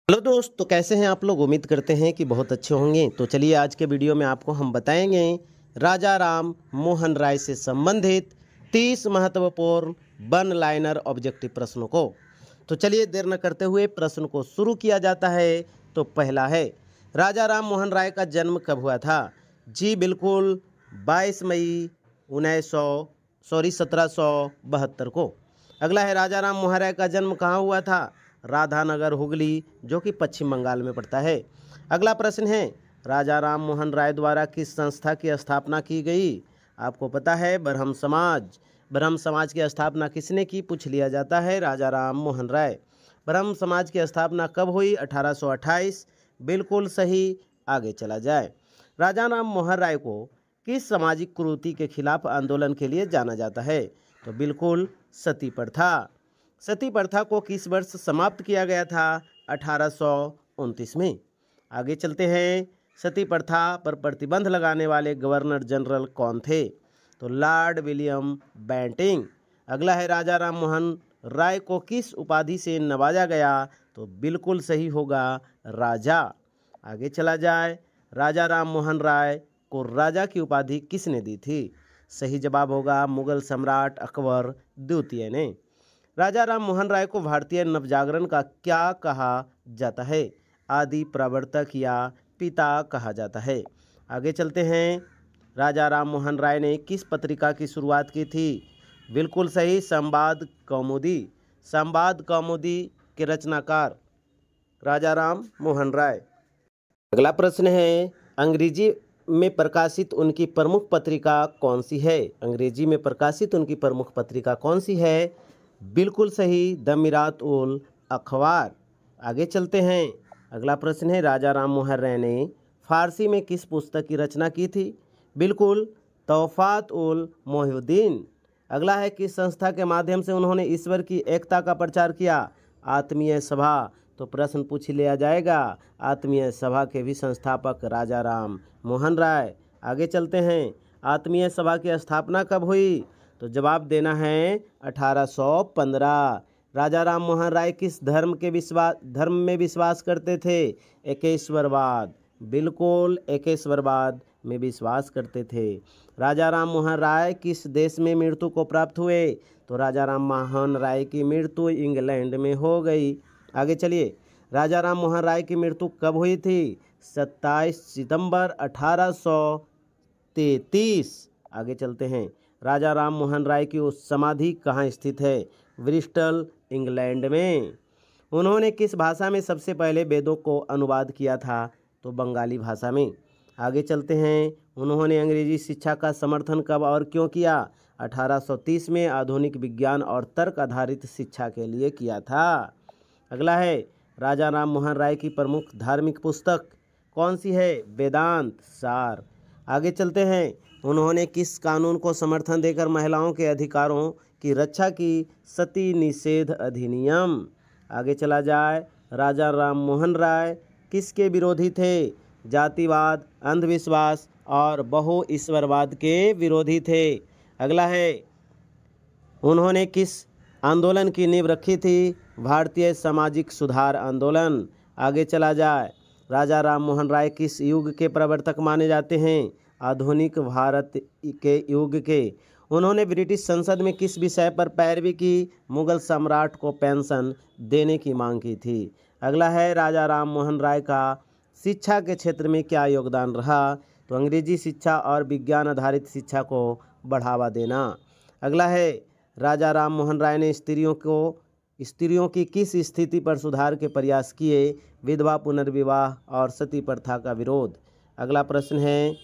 Hello दोस्त, तो कैसे हैं आप लोग। उम्मीद करते हैं कि बहुत अच्छे होंगे। तो चलिए आज के वीडियो में आपको हम बताएंगे राजा राम मोहन राय से संबंधित 30 महत्वपूर्ण वन लाइनर ऑब्जेक्टिव प्रश्नों को। तो चलिए देर न करते हुए प्रश्न को शुरू किया जाता है। तो पहला है, राजा राम मोहन राय का जन्म कब हुआ था। जी बिल्कुल 22 मई 1772 को। अगला है, राजा राम मोहन राय का जन्म कहाँ हुआ था। राधानगर हुगली, जो कि पश्चिम बंगाल में पड़ता है। अगला प्रश्न है, राजा राम मोहन राय द्वारा किस संस्था की स्थापना की गई। आपको पता है, ब्रह्म समाज। ब्रह्म समाज की स्थापना किसने की, पूछ लिया जाता है राजा राम मोहन राय। ब्रह्म समाज की स्थापना कब हुई, 1828। बिल्कुल सही। आगे चला जाए, राजा राम मोहन राय को किस सामाजिक कुरीति के खिलाफ आंदोलन के लिए जाना जाता है। तो बिल्कुल सती प्रथा। सती प्रथा को किस वर्ष समाप्त किया गया था, 1829 में। आगे चलते हैं, सती प्रथा पर प्रतिबंध लगाने वाले गवर्नर जनरल कौन थे। तो लॉर्ड विलियम बेंटिंग। अगला है, राजा राम मोहन राय को किस उपाधि से नवाजा गया। तो बिल्कुल सही होगा, राजा। आगे चला जाए, राजा राम मोहन राय को राजा की उपाधि किसने दी थी। सही जवाब होगा मुगल सम्राट अकबर द्वितीय ने। राजा राम मोहन राय को भारतीय नवजागरण का क्या कहा जाता है। आदि प्रवर्तक या पिता कहा जाता है। आगे चलते हैं, राजा राम मोहन राय ने किस पत्रिका की शुरुआत की थी। बिल्कुल सही, संवाद कौमुदी। संवाद कौमुदी के रचनाकार राजा राम मोहन राय। अगला प्रश्न है, अंग्रेजी में प्रकाशित उनकी प्रमुख पत्रिका कौन सी है। अंग्रेजी में प्रकाशित उनकी प्रमुख पत्रिका कौन सी है। बिल्कुल सही, द मिरात उल अखबार। आगे चलते हैं, अगला प्रश्न है, राजा राम मोहन राय ने फारसी में किस पुस्तक की रचना की थी। बिल्कुल तौफात उल मोहिउद्दीन। अगला है, किस संस्था के माध्यम से उन्होंने ईश्वर की एकता का प्रचार किया। आत्मीय सभा। तो प्रश्न पूछ लिया जाएगा, आत्मीय सभा के भी संस्थापक राजा राम मोहन राय। आगे चलते हैं, आत्मीय सभा की स्थापना कब हुई। तो जवाब देना है 1815। राजा राम मोहन राय किस धर्म में विश्वास करते थे। एकेश्वरवाद। बिल्कुल एकेश्वरवाद में विश्वास करते थे। राजा राम मोहन राय किस देश में मृत्यु को प्राप्त हुए। तो राजा राम मोहन राय की मृत्यु इंग्लैंड में हो गई। आगे चलिए, राजा राम मोहन राय की मृत्यु कब हुई थी। 27 सितंबर 1833। आगे चलते हैं, राजा राम मोहन राय की उस समाधि कहाँ स्थित है। ब्रिस्टल, इंग्लैंड में। उन्होंने किस भाषा में सबसे पहले वेदों को अनुवाद किया था। तो बंगाली भाषा में। आगे चलते हैं, उन्होंने अंग्रेजी शिक्षा का समर्थन कब और क्यों किया। 1830 में आधुनिक विज्ञान और तर्क आधारित शिक्षा के लिए किया था। अगला है, राजा राम मोहन राय की प्रमुख धार्मिक पुस्तक कौन सी है। वेदांत सार। आगे चलते हैं, उन्होंने किस कानून को समर्थन देकर महिलाओं के अधिकारों की रक्षा की। सती निषेध अधिनियम। आगे चला जाए, राजा राम मोहन राय किसके विरोधी थे। जातिवाद, अंधविश्वास और बहु ईश्वरवाद के विरोधी थे। अगला है, उन्होंने किस आंदोलन की नींव रखी थी। भारतीय सामाजिक सुधार आंदोलन। आगे चला जाए, राजा राम मोहन राय किस युग के प्रवर्तक माने जाते हैं। आधुनिक भारत के युग के। उन्होंने ब्रिटिश संसद में किस विषय पर पैरवी की। मुगल सम्राट को पेंशन देने की मांग की थी। अगला है, राजा राम मोहन राय का शिक्षा के क्षेत्र में क्या योगदान रहा। तो अंग्रेजी शिक्षा और विज्ञान आधारित शिक्षा को बढ़ावा देना। अगला है, राजा राम मोहन राय ने स्त्रियों की किस स्थिति पर सुधार के प्रयास किए। विधवा पुनर्विवाह और सती प्रथा का विरोध। अगला प्रश्न है,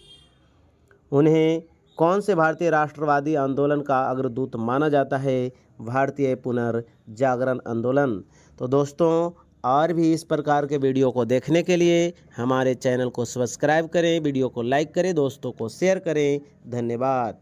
उन्हें कौन से भारतीय राष्ट्रवादी आंदोलन का अग्रदूत माना जाता है। भारतीय पुनर्जागरण आंदोलन। तो दोस्तों, और भी इस प्रकार के वीडियो को देखने के लिए हमारे चैनल को सब्सक्राइब करें, वीडियो को लाइक करें, दोस्तों को शेयर करें। धन्यवाद।